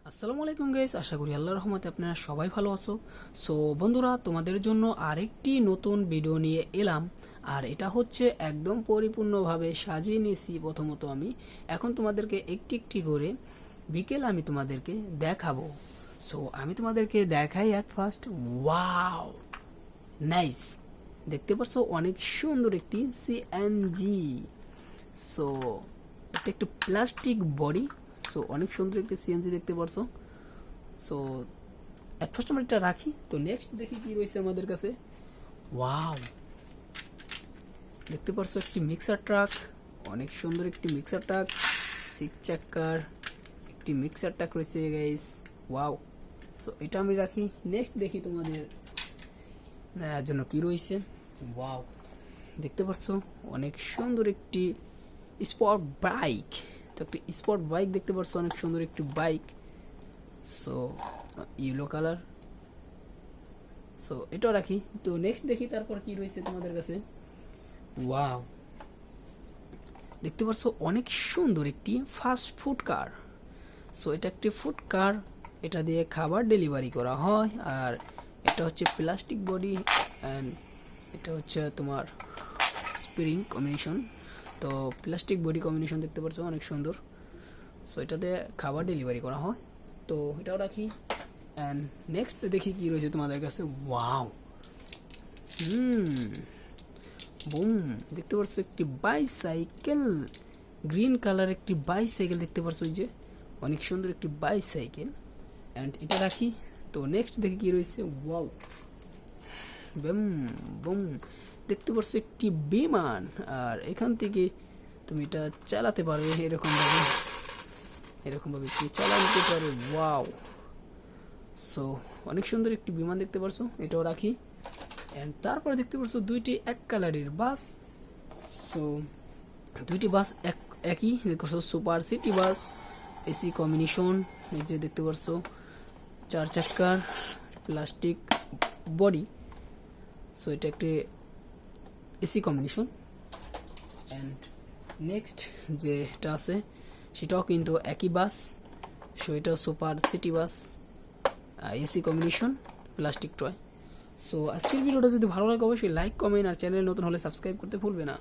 আসসালামু আলাইকুম গাইস, আশা করি আল্লাহর রহমতে আপনারা সবাই ভালো আছো। সো বন্ধুরা, তোমাদের জন্য আরেকটি নতুন ভিডিও নিয়ে এলাম। আর এটা হচ্ছে একদম পরিপূর্ণভাবে সাজিয়ে নিয়েছি। প্রথমত আমি এখন তোমাদেরকে একটি একটি করে বিকেল আমি তোমাদেরকে দেখাবো। সো আমি তোমাদেরকে দেখাই অ্যাট ফার্স্ট। Wow, nice! দেখতে পাচ্ছ অনেক সুন্দর একটি সিএনজি। সো এটা একটু প্লাস্টিক বডি। সো অনেক সুন্দর একটি সিএনজি দেখতে পারছো। সো এট ফার্স্ট আমরা এটা রাখি, তো নেক্সট দেখি কি রয়েছে আমাদের কাছে। ওয়াও, দেখতে পারছো একটি মিক্সার ট্রাক। অনেক সুন্দর একটি মিক্সার ট্রাক, 6 চাকার একটি মিক্সার ট্রাক রয়েছে গাইস। ওয়াও, সো এটা আমি রাখি। নেক্সট দেখি তোমাদের জন্য কি রয়েছে। ওয়াও, দেখতে পারছো অনেক সুন্দর একটি স্পোর্ট বাইক। তো একটি স্পোর্ট বাইক দেখতে পারছো, অনেক সুন্দর একটি bike. So yellow colour. So এটাও রাখি। তো নেক্সট দেখি তারপর কি রয়েছে তোমাদের কাছে। ওয়াও, দেখতে পারছো অনেক সুন্দর একটি ফাস্ট ফুড কার। সো এটা একটি ফুড কার, এটা দিয়ে খাবার ডেলিভারি করা হয়। আর এটা হচ্ছে প্লাস্টিক বডি অ্যান্ড এটা হচ্ছে তোমার স্প্রিং কম্বিনেশন। তো প্লাস্টিক বডি কম্বিনেশন দেখতে পাচ্ছ অনেক সুন্দর। সো এটাতে খাবার ডেলিভারি করা হয়। তো এটাও রাখি। অ্যান্ড নেক্সট দেখি কি রয়েছে তোমাদের কাছে। ওয়াও, বুম, দেখতে পাচ্ছ একটি বাইসাইকেল, গ্রিন কালার একটি বাইসাইকেল দেখতে পাচ্ছ, ওই যে অনেক সুন্দর একটি বাইসাইকেল। অ্যান্ড এটা রাখি। তো নেক্সট দেখি কি রয়েছে। ওয়াও, বুম বুম, দেখতে পাচ্ছ একটি বিমান। আর এখান থেকে তুমি এটা চালাতে পারবে এরকমভাবে তুমি চালাতে পারো। ওয়াও, সো অনেক সুন্দর একটি বিমান দেখতে পারছো, এটাও রাখি। অ্যান্ড তারপরে দেখতে পারছো দুইটি এক কালারের বাস। সো দুইটি বাস একই দেখতে পারছো, super city bus, AC combination. এই যে দেখতে পারছো 4 চাকার প্লাস্টিক বডি। সো এটা একটি এসি কম্বিনেশন। অ্যান্ড নেক্সট যেটা আছে সেটাও কিন্তু একই বাস। সো এটা super city bus, AC combination, plastic toy. So আজকের ভিডিওটা যদি ভালো লাগে অবশ্যই লাইক, কমেন্ট আর চ্যানেল নতুন হলে সাবস্ক্রাইব করতে ভুলবে না।